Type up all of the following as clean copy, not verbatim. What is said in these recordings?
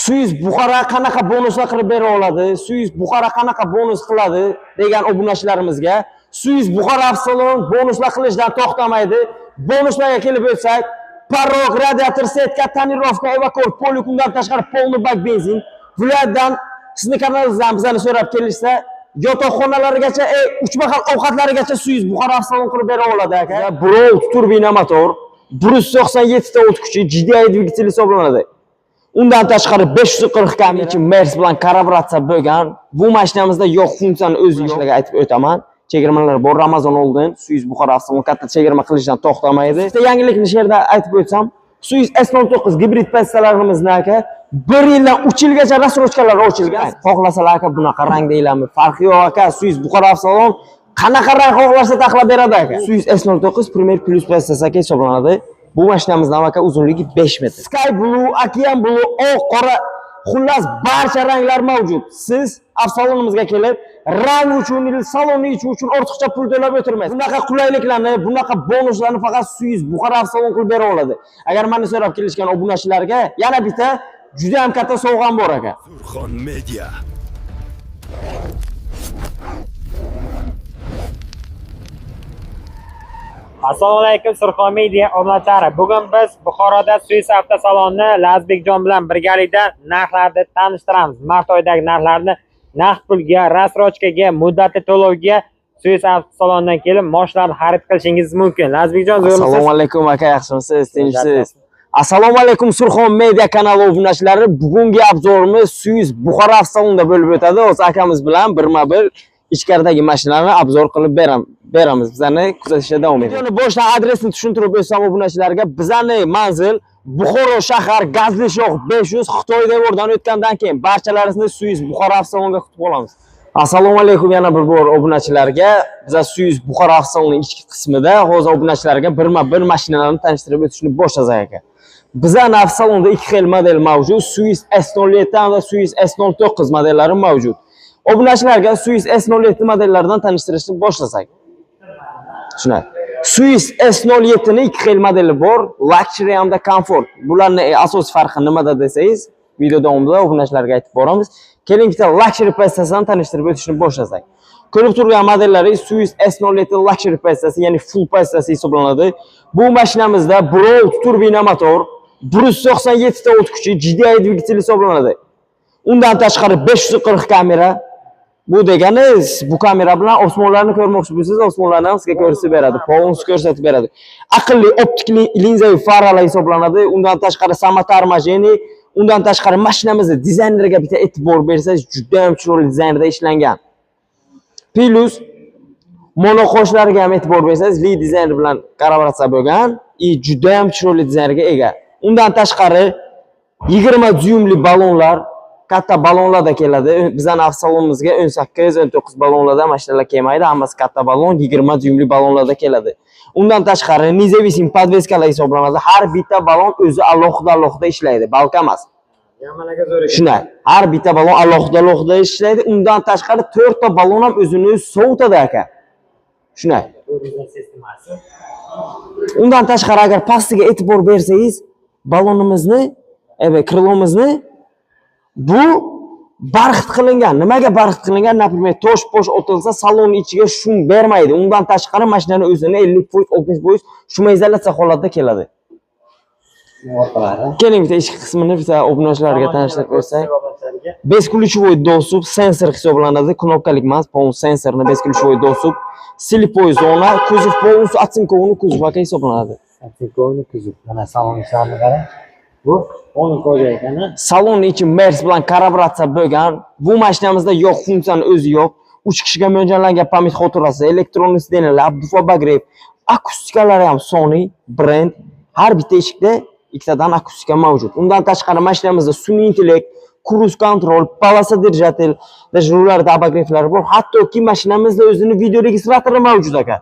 Suyuz Buxoro qanaqa bonuslar qilib bera oladi? Suyuz Buxoro qanaqa bonus qiladi degan obunachilarimizga Suyuz Buxoro Avsalon bonuslar qilishdan to'xtamaydi. Bonuslarga kelib o'tsak, parog, radiator, setka, tonirovka, evakor, polik, undan tashqari polni bak benzin. Bulardan sizni kanalingizdan bizlarni so'rab kelishsa, yotoqxonalargacha, uch mahal ovqatlarigacha Suyuz Buxoro Avsalon qilib bera oladi aka. Brolt turbina motor, 197 ta o't kuchi, GDI dvigatel hisoblanadi. Undan tashqari 540 km Mers bilan kalibratsiya bo'lgan. Bu mashinamizda yo'q funksiyani o'z ishiga aytib o'taman. Chegirmalar bor. Ramazon oldin Suyuz Buxoro Avsalon katta chegirma qilishdan to'xtamaydi. Yangilikni shu yerda aytib o'tsam, Suyuz S09 gibrid pastalarimizni aka 1 yildan 3 yilgacha rasrochkalar ochilgan. Xohlasalar aka bunaqa rang deylarmi? Farqi yo'q aka. Suyuz Buxoro Avsalon qanaqa rang xohlasa taxlab beradi aka. Suyuz S09 Premier Plus pastasi aka hisoblanadi. Bu mashinamizning aka uzunligi 5 metr. Sky Blue, Okean Blue, oq, qora, xullas barcha ranglar mavjud. Siz Avsalonimizga kelib, rang uchun, salonni uchun ortiqcha pul to'lab o'tirmaysiz. Bunaqa qulayliklarni, bunaqa bonuslarni faqat Suyuz Buxoro Avsalon qilib bera oladi. Agar meni so'rab kelishgan obunachilarga yana bitta juda ham katta sovg'am bor aka. Surxon Media. Assalomu alaykum Surxon Media obunachilar. Bugun biz Buxoroda Suyuz avtosalonni Lazbekjon bilan birgalikda narxlarni tanishtiramiz. Mart oyidagi narxlarni naqd pulga, rasrochkaga, muddatli to'lovga Suyuz avtosalondan kelib mashinalarni xarid qilishingiz mumkin. Lazbekjon, zo'rmisiz? Assalomu alaykum aka, yaxshimisiz? Tinchsiz? Assalomu alaykum Surxon Media kanali obunachilari. Bugungi obzorimiz Suyuz Buxoro Avsalonda bo'lib o'tadi. O'z akamiz bilan birma-bir ichkaridagi mashinalarni obzor qilib beramiz. Bizlarni kuzatishda davom eting. Videoni boshdan adresni tushuntirib o'tsam obunachilarga, bizlarning manzil Buxoro shahar, gazli shoh 500 Xitoy devordan o'tgandan keyin barchalaringizni Suyuz Buxoro Avsalonga kutib qolamiz. Assalomu alaykum yana bir bor obunachilarga. Biz Suyuz Buxoro Avsalonining ichki qismida hozir obunachilarga birma-bir mashinalarni tanishtirib o'tishni boshlasak aka. Bizning Avsalonda ikki xil model mavjud. Suyuz S07 va Suyuz S09 modellari mavjud. Obunachilarga Suyuz S07 modellaridan tanishtirishni boshlasak. Shunday. Suyuz S07 ning ikki xil modeli bor, luxury hamda comfort. Bularning asosiy farqi nimada desangiz, video davomida obunachilarga aytib boramiz. Keling bitta luxury pastasidan tanishtirib o'tishni boshlasak. Ko'rib turgan modellari Suyuz S07 luxury pastasi, ya'ni full pastasi hisoblanadi. Bu mashinamizda Brolt turbina motor, 197 ta o't kuchi, GDI dvigatel hisoblanadi. Undan tashqari 540 kamera. Bu degani bu kamera bilan osmonlarni ko'rmoqchi bo'lsangiz, osmonlarni ham sizga ko'rsatib beradi, polni ko'rsatib beradi. Aqlli optik linzaviy faralar hisoblanadi. Undan tashqari samotarmajeni, undan tashqari mashinamizning dizayneriga bitta e'tibor bersangiz, juda ham chiroyli dizaynda ishlangan. Plus monoqoshlarga ham e'tibor bersangiz, li dizayner bilan kolaboratsiya bo'lgan, juda ham chiroyli dizaynga ega. Undan tashqari 20 dyumli ballonlar, katta ballonlarda keladi. Bizning avtosalonimizga 18-19 ballonlarda mashinalar kelmaydi, hammasi katta ballon, 20 dyumli ballonlarda keladi. Undan tashqari nezavisim podveskalar hisoblanadi. Har bitta ballon o'zi alohida ishlaydi, balka emas. Yamalaga zo'r ekan. Shunday. Har bitta ballon alohida ishlaydi. Undan tashqari 4 ta ballon ham o'zini sovutadi aka. Shunday. Undan tashqari agar pastiga e'tibor bersangiz, ballonimizni, krilomizni bu barxit qilingan. Nimaga barxit qilingan? Например, tosh-posh otilsa, salon ichiga shum bermaydi. Undan tashqari mashinaning o'zini 50%, 60% shum izolyatsiya holatda keladi. Keling bitta ichki qismini bitta obunachilarga tanishtirib o'tsak. Бесключевой доступ, sensor hisoblanadi, knopkalik emas, полный sensorni бесключевой доступ, слепой zona, kuzov полностью оцинкованный kuzov aka hisoblanadi. Otsинкованный kuzov. Mana salon ichini qarang. Bu 10 koja ekan. Salon ichi Mers bilan kalibratsiya bo'lgan. Bu mashinamizda yo'q funksiyani o'zi yo'q. 3 kishiga mo'ljallangan pamyat xotirasi, elektron signallar, buf bagrev, akustikalari ham Sony brend. Har bitta eshikda ikkitadan akustika mavjud. Undan tashqari mashinamizda sun'iy intellekt, cruise control, polasa держатель, rularda abagreflar bor. Hattoki mashinamizda o'zining video registratori mavjud aka.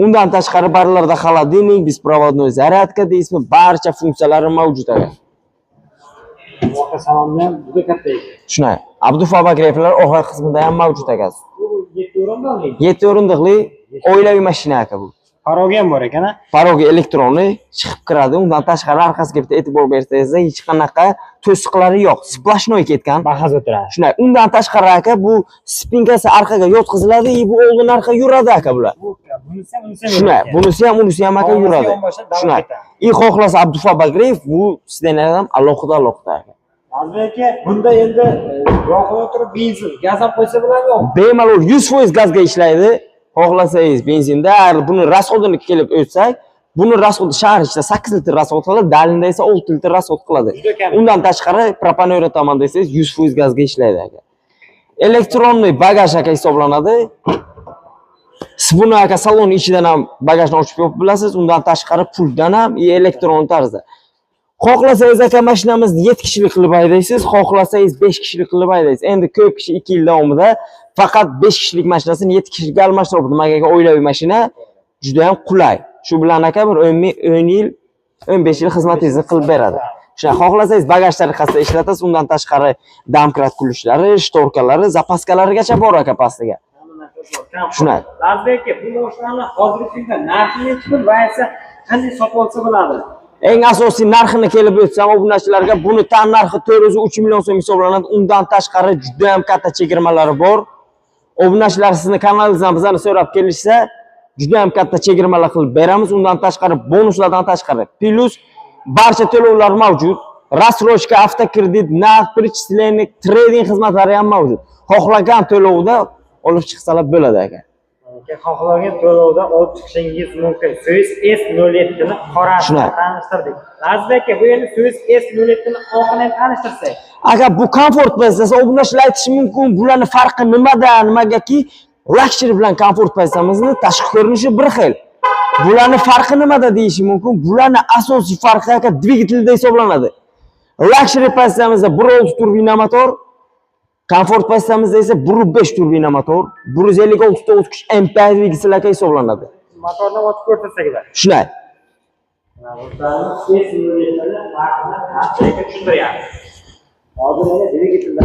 Undan tashqari barlarda холодильник, беспроводной зарядка deysizmi, barcha funksiyalari mavjud aka. Orqa salonni ham juda katta ekan. Shunday. Abduf abagreflar orqa qismida ham mavjud aka. Bu 7 o'rindiqli. 7 o'rindiqli oilaviy mashina aka bu. Parogi ham bor ekan-a? Parogi elektronni chiqib kiradi. Undan tashqari orqasiga bitta e'tibor bersangiz, hech qanaqa to'siqlari yo'q. Splashnoy ketgan. Bahas o'tiradi. Shunday. Undan tashqari aka bu spinkasi orqaga yotqiziladi, bu oldin orqa yuradi aka bular. Bunisi ham, unisi ham. Shunday. Bunisi ham aka yuradi. Shunday. Xohlasa Abdufa Bagriyev bu sizdan ham alohida aka. Albatta, bunda endi yoqib o'tirib benzin, gaz ham qo'ysa bo'ladimi? Bemalol 100% gazga ishlaydi. Xohlasangiz benzinda, buni rasxodini kelib o'tsak, buni rasxodi shahar ichida 8 litr rasxod qiladi, dalinda esa 6 litr rasxod qiladi. Undan tashqari propanera tomon desangiz 100% gazga ishlaydi aka. Elektronli bagaj aka hisoblanadi. Siz buni aka salon ichidan ham bagajni ochib yopib bilasiz, undan tashqari pultdan ham elektron tarzda. Xohlasangiz aka mashinamizni 7 kishilik qilib haydaysiz, xohlasangiz 5 kishilik qilib haydaysiz. Endi ko'p kishi 2 yil davomida faqat 5 kishilik mashinasini 7 kishiga almashtirib, nimaga oilaviy mashina juda ham qulay. Shu bilan aka bir 10 yil, 15 yil xizmatingizni qilib beradi. Shuna xohlasangiz bagaj tariqasida ishlatasiz, undan tashqari damkrat kulishlari, shtorkalari, zapaskalarigacha bor aka pastiga. Shuna. Lazbek, bu mashinani hozirgi kunda narxi necha pul va esa qanday sotib olsa bo'ladi? Eng asosiy narxini kelib o'tsam, obunachilarga buni tan narxi 403 million so'm hisoblanadi. Undan tashqari juda ham katta chegirmalari bor. Obunachilar sizni kanalingizdan bizani so'rab kelishsa, juda ham katta chegirmalar qilib beramiz. Undan tashqari bonuslardan tashqari plus barcha to'lovlar mavjud. Rassrochka, avtokredit, naqd, перечисление, trading xizmatlari ham mavjud. Xohlagan to'lovda olib chiqsalar bo'ladi aka. Xohlagan to'lovda olib chiqishingiz mumkin. So'z S07 ni qorasini tanishtirdik. Lazbek, bu endi So'z S07 ni oqini tanishtirsak. Agar bu komfort pozitsiyasi, obunachilar aytishi mumkin, bularning farqi nimada? Nimagaki luxury bilan komfort pozitsiyamizni tashqi ko'rinishi bir xil. Bularning farqi nimada deyishi mumkin? Bularning asosiy farqi aka dvigatelda hisoblanadi. Luxury pozitsiyamizda 1.6 turbina motor, komfort pozitsiyamizda esa 1.5 turbina motor, 156 kuch ampere dvigatelga hisoblanadi. Motorni ochib ko'rsatsak-da. Shunday. Hozir yana dvigatelda.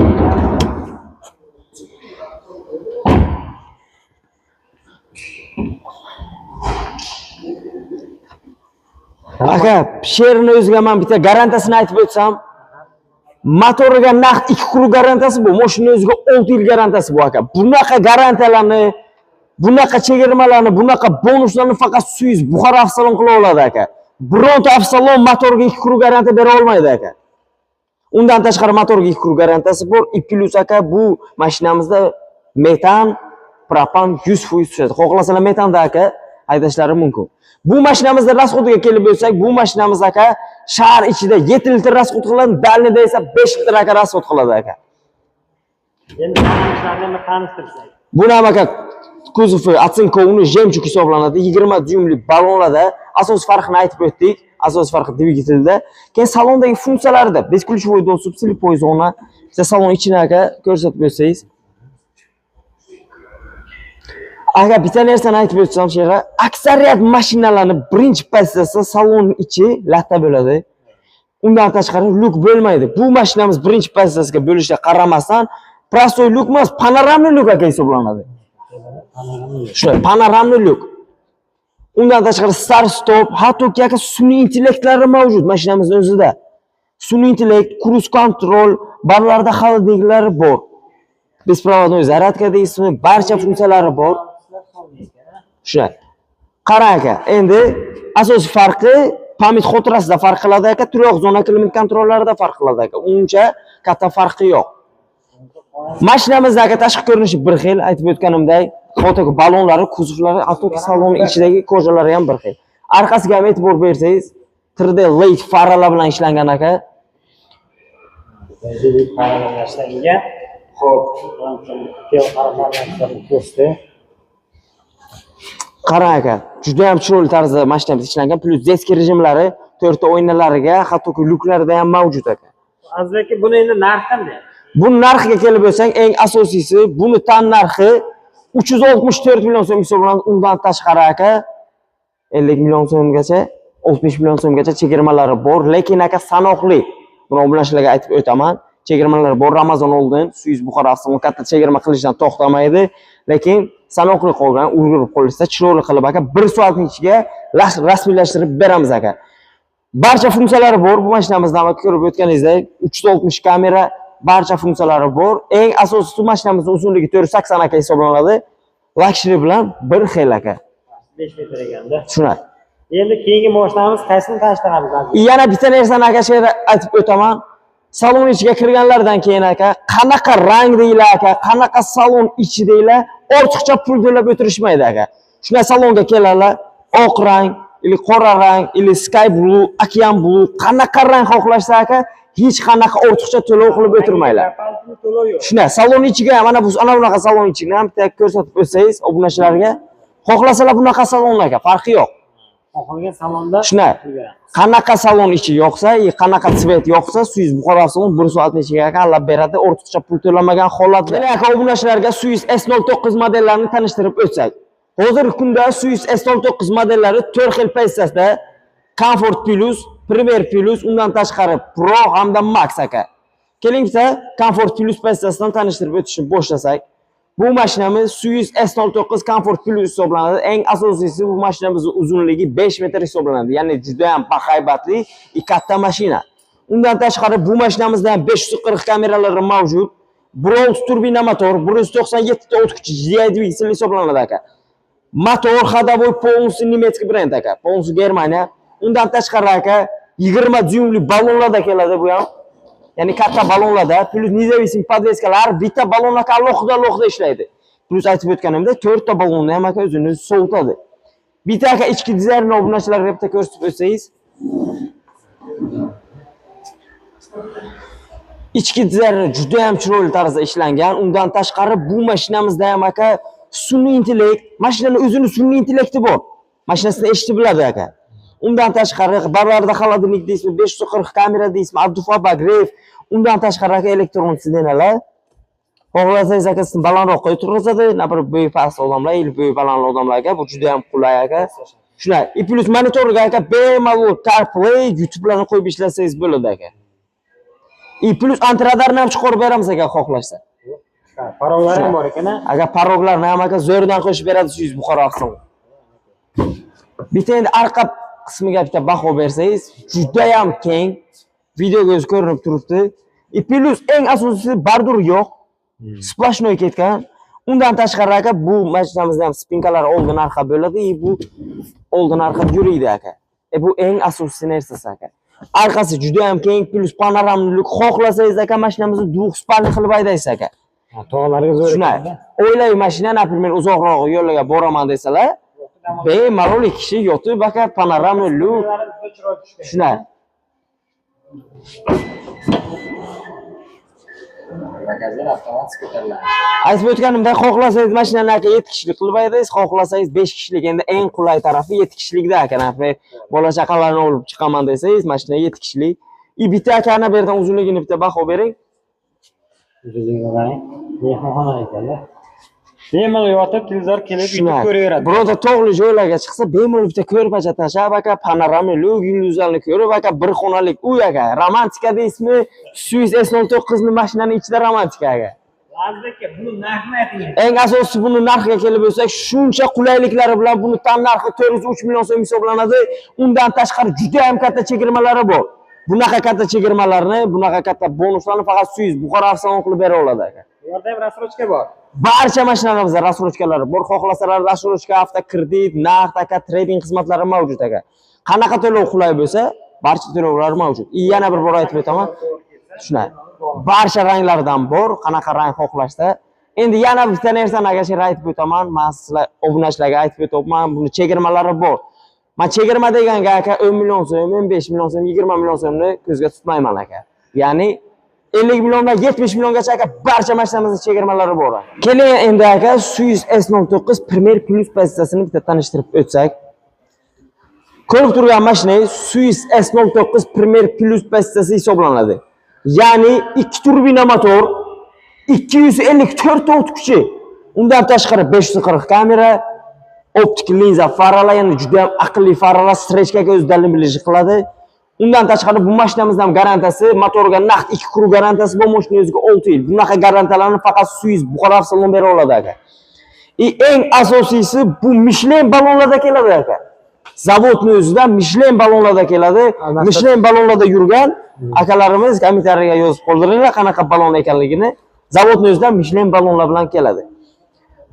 Aka, she'rni o'ziga men bitta garantiyasini aytib o'tsam, motoriga naqd 2 kun garantiyasi bu, mashina o'ziga 6 yil garantiyasi bu aka. Bunaqa garantiyalarni, bunaqa chegirmalarni, bunaqa bonuslarni faqat Suiz Buxoro avtosalon qila oladi aka. Bironta avtosalon motoriga 2 kun garantiya bera olmaydi aka. Undan tashqari motoriga 2 kun garantiyasi bor. Plus aka bu mashinamizda metan, propan 100% tushadi. Xohlasalar metanda aka haydashlari mumkin. Bu mashinamizda rasxodiga kelib o'tsak, bu mashinamiz aka shahar ichida 7 litr rasxod qiladi, dalinida esa 5 litr aka rasxod qiladi aka. Endi ishlarni tanishtirsak. Buni ham aka kuzovi atsinkovni jemchuk hisoblanadi. 20 dyumli ballonlarda asosiy farqini aytib o'tdik. Asosiy farqi dvigatelda. Keyin salondagi funksiyalarida бесключевой доступ, слепой zona, bitta salon ichini aka ko'rsatib o'tsangiz. Agar bitta narsani aytib o'tsam, she'ra, aksariyat mashinalarning birinchi pozitsiyasi salon ichi latta bo'ladi. Undan tashqari luk bo'lmaydi. Bu mashinamiz birinchi pozitsiyasiga bo'lishiga qaramasdan, prostoy luk emas, panoramli luk aka hisoblanadi. Shunday, panoramli luk. Undan tashqari start stop, hattoki aka sun'iy intellektlari mavjud mashinamizning o'zida. Sun'iy intellekt, cruise control, barlarda xolodilniklari bor. Bespроводной zaryadka deysizmi, barcha funksiyalari bor. Shunday. Qarang aka, endi asosiy farqi pamyat xotirasida farq qiladi aka, turoq zona klimat kontrollarida farq qiladi aka. Uncha katta farqi yo'q. Mashinamizdagi tashqi ko'rinishi bir xil, aytib o'tganimdek, foto ballonlari, kuzovlari, hattoki salon ichidagi ko'jalari ham bir xil. Orqasiga ham e'tibor bersangiz, 3D light faralar bilan ishlangan aka. Xo'p, kel qaramasdan ko'rsatdi. Qarang aka, juda ham chiroyli tarzda mashinamiz ishlangan, plus desk rejimlari 4 ta o'yinlariga, hattoki luklarida ham mavjud aka. Azizki, buni endi narxi qanday? Bu narxiga kelib o'tsang, eng asosiysi, buni tan narxi 364 million so'm hisoblanadi. Undan tashqari aka 50 million so'mgacha, 65 million so'mgacha chegirmalari bor, lekin aka sanoqli. Buni obunachilarga aytib o'taman. chegirmalar bor. Ramazon oldin Suyuz Buxoro avtosaloni katta chegirma qilishdan to'xtamaydi, lekin sanoqli qolgan, ulgurib qo'yilsa, chiroyli qilib aka 1 soatning ichiga rasmiylashtirib beramiz aka. Barcha funksiyalari bor. Bu mashinamizda ko'rib o'tganingizdek 360 kamera, barcha funksiyalari bor. Eng asosiysi mashinamizning uzunligi 480 aka hisoblanadi. Luxury bilan bir xil aka. 5 metr ekanda. Shunday. Endi keyingi mashinamiz qaysini tanishtiramiz hozir? Yana bitta narsani aka shu yerda aytib o'taman. Salon ichiga kirganlardan keyin aka, qanaqa rang deylar aka, qanaqa salon ichi deylar, ortiqcha pul to'lab o'tirishmaydi aka. Shunday salonga keladilar, oq rang, ili qora rang, ili sky blue, okean blue, qanaqa rang xohlashsa aka, hech qanaqa ortiqcha to'lov qilib o'tirmaylar. Shunday salon ichiga mana bu ana bunaqa salon ichini ham bitta ko'rsatib o'tsangiz obunachilarga, xohlasalar bunaqa salon aka, farqi yo'q. Xohlagan salonda Shunday. Qanaqa salon ichi yoqsa, qanaqa svet yoqsa, Suyuz Buxoro avtosalon 1 soatning ichiga alab beradi, ortiqcha pul to'lamagan holatda. Yana aka obunachilarga Suyuz S09 modellarini tanishtirib o'tsak. Hozirgi kunda Suyuz S09 modellari 4 xil pozitsiyada Comfort Plus, Premier Plus, undan tashqari Pro hamda Max aka. Keling bitta Comfort Plus pozitsiyasidan tanishtirib o'tishni boshlasak. Bu mashinamiz Suyuz S09 Comfort Plus hisoblanadi. Eng asosiysi bu mashinamizning uzunligi 5 metr hisoblanadi. Ya'ni juda ham bahaybatli, katta mashina. Undan tashqari bu mashinamizda ham 540 kameralari mavjud. 1.6 turbina motor, 197 ta o't kuchi GDI dvigatel hisoblanadi aka. Motor ходовой полностью немецкий brend aka, полностью Germaniya. Undan tashqari aka 20 dyumli ballonlarda keladi bu ham. Ya'ni katta ballonlarda, plus независимый podveskalar, bitta ballon aka alohida ishlaydi. Plus aytib o'tganimdek 4 ta ballonni ham aka o'zini sovutadi. Bitta aka ichki dizaynni obunachilarga bitta ko'rsatib o'tsangiz. Ichki dizayni juda ham chiroyli tarzda ishlangan. Undan tashqari bu mashinamizda ham aka sun'iy intellekt, mashinaning o'zining sun'iy intellekti bor. Mashinasini eshitib biladi aka. Undan tashqari barlarda холодильник deysizmi, 540 kamera deysizmi, abdufabak ref. Undan tashqari aka elektron sidenalar. Xohlasangiz aka sizni balandroq qo'yib turg'izadi, nabir bo'yi past odamlar, il bo'yi baland odamlarga bu juda ham qulay aka. Shunday. Plus monitorga aka bemalol CarPlay, YouTube'larni qo'yib ishlasangiz bo'ladi aka. Plus antiradarni ham chiqarib beramiz aka xohlashsa. Paroglar ham bor ekan-a? Agar paroglarni ham aka zo'rdan qo'shib beradi Suyuz Buxoro avtosaloni. Bitta endi arqa qismiga bitta baho bersangiz, juda ham keng, videoga o'zi ko'rinib turibdi. Plus eng asosiysi bardur yo'q, splashnoy ketgan. Undan tashqari aka bu mashinamizda ham spinkalar oldin arqa bo'ladi, bu oldin arqa yuriydi aka. Bu eng asosiy narsasi aka. Arqasi juda ham keng, plus panoramalik xohlasangiz aka mashinamizni duxspalni qilib haydaysiz aka. Tog'larga zo'r ekan. O'ylay mashina, naprimер, uzoqroq yo'llarga boraman desalar, bemalol ikki kishi yotib aka panoramalik shunday. Bagajlar avtomatik ko'tariladi. Aytib o'tganimdek, xohlasangiz mashinani aka 7 kishilik qilib haydaysiz, xohlasangiz 5 kishilik. Endi eng qulay tarafi 7 kishilikda aka. Naprimер, bola chaqalarni olib chiqaman desangiz, mashina 7 kishilik. Bitta aka ana bu yerdan uzunligini bitta baho bering. Uzunligini qarang. Mehmonxona ekan-da. Bemalol yotib televizor kelib YouTube ko'raveradi. Bironta tog'li joylarga chiqsa, bemalol bitta ko'rpacha tashab aka, panoramali yulduzlarni ko'rib aka, bir xonalik uy aka. Romantika deysizmi? Suyuz S09 ning mashinani ichida romantika aka. Lazika, buni narxini ayting. Eng asosiysi buni narxiga kelib bo'lsak, shuncha qulayliklari bilan buni tan narxi 403 million so'm hisoblanadi. Undan tashqari juda ham katta chegirmalari bor. Bunaqa katta chegirmalarni, bunaqa katta bonuslarni faqat Suyuz Buxoro avtosalon qilib bera oladi aka. Bu yerda ham rasrochka bor. Barcha mashinalarimizda rasrochkalari bor. Xohlasalar rasrochka, avtokredit, naqd aka, trading xizmatlari mavjud aka. Qanaqa to'lov qulay bo'lsa, barcha to'lovlar mavjud. Yana bir bor aytib o'taman. Shunday. Barcha ranglardan bor, qanaqa rang xohlashsa. Endi yana bitta narsani aka shu aytib o'taman. Men sizlar obunachilarga aytib o'taman, buni chegirmalari bor. Men chegirma deganga aka 10 million so'm, 15 million so'm, 20 million so'mni ko'zga tutmayman aka. Ya'ni 50 milliondan 70 milliongacha aka barcha mashinamizning chegirmalari bor. Keling endi aka Suyuz S09 Premier Plus pozitsiyasini bitta tanishtirib o'tsak. Ko'rib turgan mashinangiz Suyuz S09 Premier Plus pozitsiyasi hisoblanadi. Ya'ni 2 turbina motor, 254 ta o't kuchi. Undan tashqari 540 kamera, optik linza, faralar, ya'ni juda ham aqlli faralar strechkaga o'z dalilini qiladi. Undan tashqari bu mashinamizning ham garantiyasi, motorga naqd 2 kru garantiyasi bor, mashina o'ziga 6 yil. Bunaqa garantiyalarni faqat Suiz Buxoro avtosalon bera oladi aka. Eng asosiysi bu Michelin ballonlarda keladi aka. Zavodning o'zida Michelin ballonlarda keladi. Michelin ballonlarda yurgan akalarimiz kommentariyaga yozib qoldiringlar qanaqa ballon ekanligini. Zavodning o'zida Michelin ballonlar bilan keladi.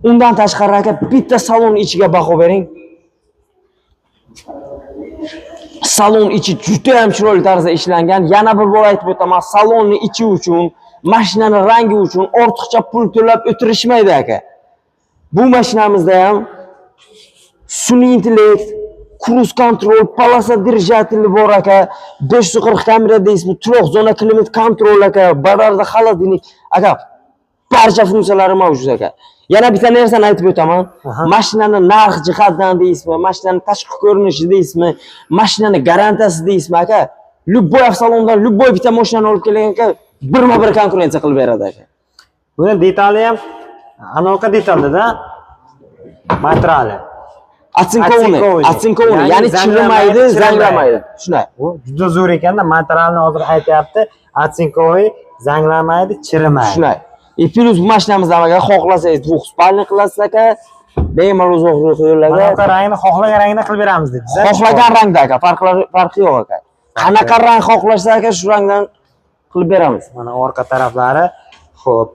Undan tashqari aka bitta salon ichiga baho bering. Salon ichi juda ham chiroyli tarzda ishlangan. Yana bir bor aytib o'taman, salonni ichi uchun, mashinaning rangi uchun ortiqcha pul to'lab o'tirishmaydi aka. Bu mashinamizda ham sun'iy intellekt, cruise control, polasa dvigateli bor aka, 540 kamera deysizmi, turoq zona klimat kontrol aka, bararda холодильник aka, barcha funksiyalari mavjud aka. Yana bitta narsani aytib o'taman. Mashinaning narx jihatdan deysizmi, mashinaning tashqi ko'rinishi deysizmi, mashinaning garantiyasi deysizmi aka, любой avtosalondan любой bitta mashinani olib kelgan aka, birma-bir konkurensiya qilib beradi aka. Buni detali ham anaqa detalda materiali. Atsinkovni, ya'ni chirimaydi, zanglamaydi. Shunday. Bu juda zo'r ekanda, materialni hozir aytyapti. Atsinkovoy zanglamaydi, chirimaydi. Shunday. Plus bu mashinamizdan agar xohlasangiz двухспальный qilasiz aka, bemalol uzoq yo'llarga. Anaqa rangni xohlagan rangda qilib beramiz dedingiz. Xohlagan rangda aka, farqi yo'q aka. Qanaqa rang xohlasa aka, shu rangdan qilib beramiz. Mana orqa taraflari. Xo'p.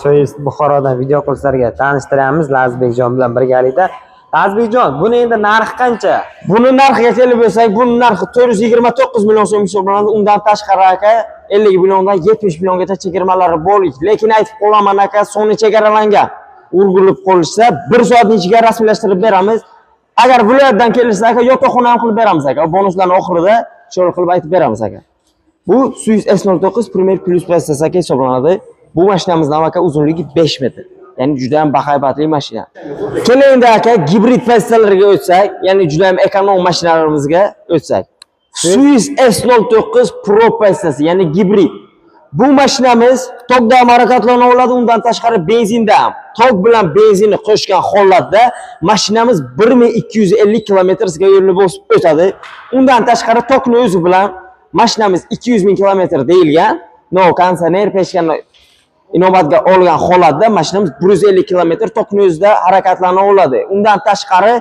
Suiz Buxorodan video kurslarga tanishtiramiz Lazbekjon bilan birgalikda. Lazbekjon, buni endi narxi qancha? Buni narxiga kelib bo'lsak, buni narxi 429 million so'm hisoblanadi. Undan tashqari aka 50 milliondan 70 milliongacha chegirmalari bor. Lekin aytib qolaman aka, soni chegaralangan. Urg'ilib qolishsa, 1 soatning ichiga rasmiylashtirib beramiz. Agar viloyatdan kelishsa aka, yotoqxona ham qilib beramiz aka. Bonuslarning oxirida cho'l qilib aytib beramiz aka. Bu Suiz S09 Premier Plus passasi aka hisoblanadi. Bu mashinamizning aka uzunligi 5 metr. Ya'ni juda ham bahaybatli mashina. Keling aka gibrid passalarga o'tsak, ya'ni juda ham ekonom mashinalarimizga o'tsak. Suiz S09 Pro passasi, ya'ni gibrid. Bu mashinamiz tokda ham harakatlana oladi, undan tashqari benzinda ham. Tok bilan benzinni qo'shgan holatda mashinamiz 1250 km/ga yo'lni bosib o'tadi. Undan tashqari tokni o'zi bilan mashinamiz 200 ming km deyilgan. No kondisioner peshkani inobatga olgan holatda mashinamiz 150 km tokni o'zida harakatlana oladi. Undan tashqari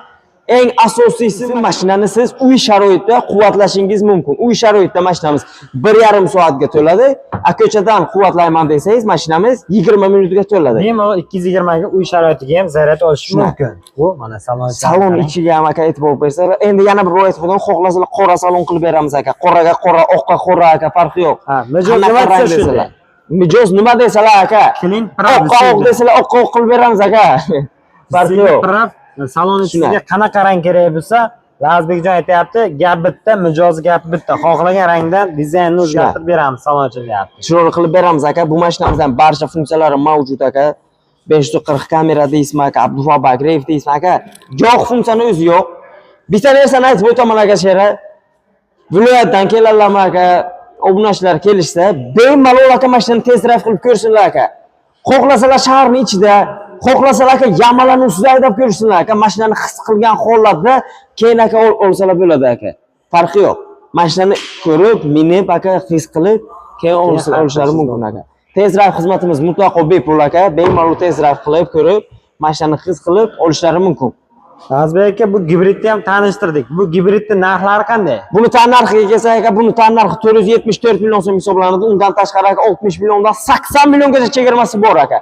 eng asosiysi mashinani siz uy sharoitida quvvatlashingiz mumkin. Uy sharoitida mashinamiz 1,5 soatga to'ladi. Ko'chadan quvvatlayman desangiz mashinamiz 20 minutga to'ladi. Bemalol 220 ga uy sharoitiga ham zaryad olish mumkin. Bu mana salon ichiga ham aka e'tibor bersalar, endi yana bir ro'yat qildim, xohlasalar qora salon qilib beramiz aka. Qoraga qora, oqqa qora aka, farqi yo'q. Ha, mijoz nima desalar? Mijoz nima desalar aka? Oqqa oq desalar, oqqa oq qilib beramiz aka. Farqi yo'q. Salon ichiga qanaqa rang kerak bo'lsa, Lazbekjon aytayapti, gap bitta, mijoz gap bitta. Xohlagan rangdan dizaynni o'zgartirib beramiz, salon ichida deyapti. Chiroyli qilib beramiz aka. Bu mashinamizdan barcha funksiyalari mavjud aka. 540 kamera deysizmi aka, Abduvabak Rev deysizmi aka. Yo'q funksiyani o'zi yo'q. Bitta narsani aytib o'taman aka shera. Viloyatdan kelarlarmi aka, obunachilar kelishsa, bemalol aka mashinani test drive qilib ko'rsinlar aka. Xohlasalar shaharning ichida, xohlasalar aka yamalarning ustida haydab ko'rsinlar aka, mashinani his qilgan holatda keyin aka olsalar bo'ladi aka. Farqi yo'q. Mashinani ko'rib, minib aka his qilib keyin olishlari mumkin aka. Test drive xizmatimiz mutlaqo bepul aka. Bemalol test drive qilib ko'rib, mashinani his qilib olishlari mumkin. Lazbek aka, bu gibridni ham tanishtirdik. Bu gibridning narxlari qanday? Buni tan narxiga kelsak aka, buni tan narxi 474 million so'm hisoblanadi. Undan tashqari aka 60 milliondan 80 milliongacha chegirmasi bor aka.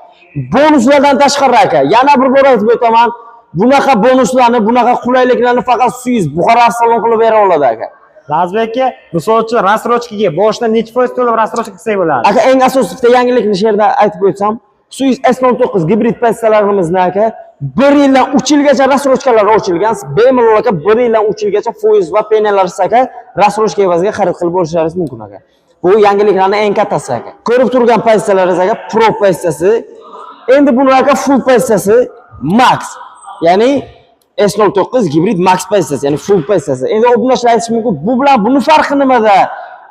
Bonuslardan tashqari aka, yana bir bor aytib o'taman, bunaqa bonuslarni, bunaqa qulayliklarni faqat Suiz Buxoro avtosalon qilib bera oladi aka. Lazbek aka, misol uchun rasrochkaga boshdan necha foiz to'lab rasrochka qilsak bo'ladi? Aka, eng asosiy bitta yangilikni shu yerda aytib o'tsam, Suiz S09 gibrid passalarimizni aka 1 yildan 3 yilgacha rasrochkalar ochilgan. Bemalol aka 1 yildan 3 yilgacha foiz va penalarsiz aka rasrochka evaziga xarid qilib olishlaringiz mumkin aka. Bu yangiliklarning eng kattasi aka. Ko'rib turgan passalaringiz aka Pro passasi. Endi buni aka full passasi Max. Ya'ni S09 gibrid Max passasi, ya'ni full passasi. Endi obunachilar aytish mumkin, bu bilan buni farqi nimada?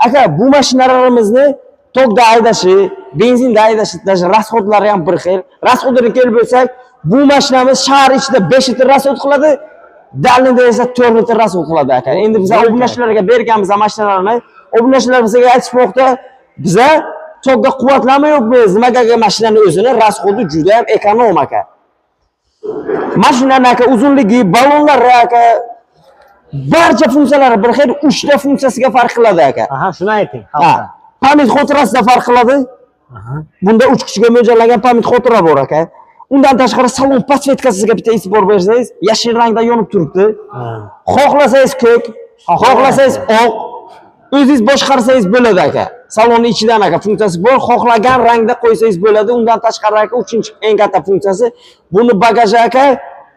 Aka, bu mashinalarimizni tokda haydashi, benzinda haydashi, rasxodlari ham bir xil. Rasxodlarga kelib bo'lsak, bu mashinamiz shahar ichida 5 litr rasxod qiladi. Dalnida esa 4 litr rasul qiladi aka. Endi biz obunachilarga berganmiz mashinalarni. Obunachilar bizga aytishmoqda, biza tokga quvvatlanma yo'qmiz. Nimaga mashinani o'zini rasxodi juda ham ekonom aka. Mashinani aka uzunligi, ballonlari aka barcha funksiyalari bir xil 3 ta funksiyasiga farq qiladi aka. Aha, shuni ayting. Ha, pamit xotirasida farq qiladi. Bunda 3 kishiga mo'ljallangan pamit xotira bor aka. Undan tashqari salon podsvetkasiga bitta e'tibor bersangiz, yashil rangda yonib turibdi. Xohlasangiz ko'k, xohlasangiz oq, o'zingiz boshqarsangiz bo'ladi aka. Salonning ichidan aka funksiyasi bor, xohlagan rangda qo'ysangiz bo'ladi. Undan tashqari aka 3-chi eng katta funksiyasi, buni bagaj aka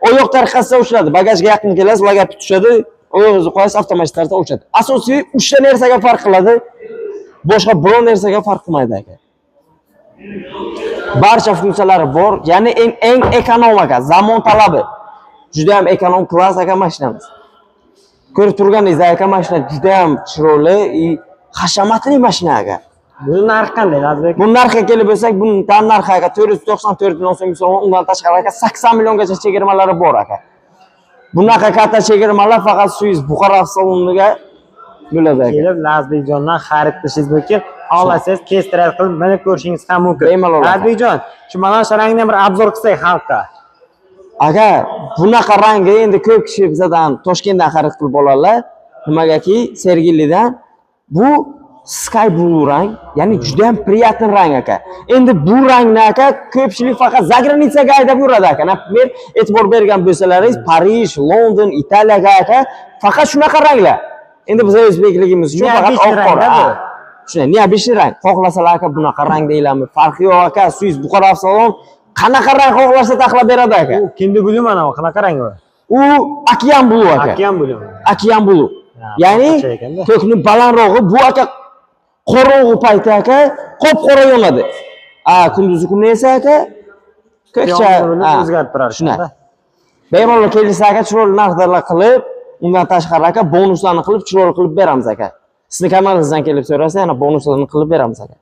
oyoq tariqasida ochiladi. Bagajga yaqin kelasiz, logoped tushadi, oyoqingizni qo'yasiz, avtomatik tarzda ochadi. Asosiy 3 ta narsaga farq qiladi. Boshqa biror narsaga farq qilmaydi aka. Barcha funksiyalari bor, ya'ni eng ekonom aka, zamon talabi. Juda ham ekonom klass aka mashinamiz. Ko'rib turganingizdek aka, mashina juda ham chiroyli, hashamatli mashina aka. Buni narxi qanday, Lazbek? Bu narxga kelib bo'lsak, buning tan narxi aka 494 million so'm hisoblanadi. Undan tashqari aka 80 milliongacha chegirmalari bor aka. Bunaqa katta chegirmalar faqat Suyuz Buxoro avtosaloniga bo'ladi aka. Kelib Lazbekjondan xarid qilishingiz mumkin. Xohlasangiz test-drive qilib minib ko'rishingiz ham mumkin. Bemalol. Lazbekjon, shu mana shu rangdan bir obzor qilsak xalqqa. Aka, bunaqa rangni endi ko'p kishi bizdan Toshkentdan xarid qilib oladilar. Nimagaki, Sergelidan bu sky blue rang, ya'ni juda ham приятный rang aka. Endi bu rangni aka ko'pchilik faqat заграницаga haydab yuradi aka. Например, e'tibor bergan bo'lsalaringiz, Parij, London, Italiyaga aka faqat shunaqa ranglar. Endi biz o'zbekligimiz uchun faqat oq qora. Shunday, neobishli rang. Xohlasalar aka bunaqa rang deyilami? Farqi yo'q aka. Suyuz Buxoro avtosalon qanaqa rang xohlasa taxlab beradi aka. U kindi blue mana bu qanaqa rang bu? U okean blue aka. Okean blue. Okean blue. Ya'ni ko'kni balandrog'i bu aka qorong'u payti aka qop-qora yonadi. Kunduzi kuni esa aka ko'kcha o'zgarib turadi. Shunday. Bemalol kelsa aka chiroyli narxlar qilib, undan tashqari aka bonuslarni qilib chiroyli qilib beramiz aka. Sizni kanalingizdan kelib so'rasa, yana bonuslarni qilib beramiz aka.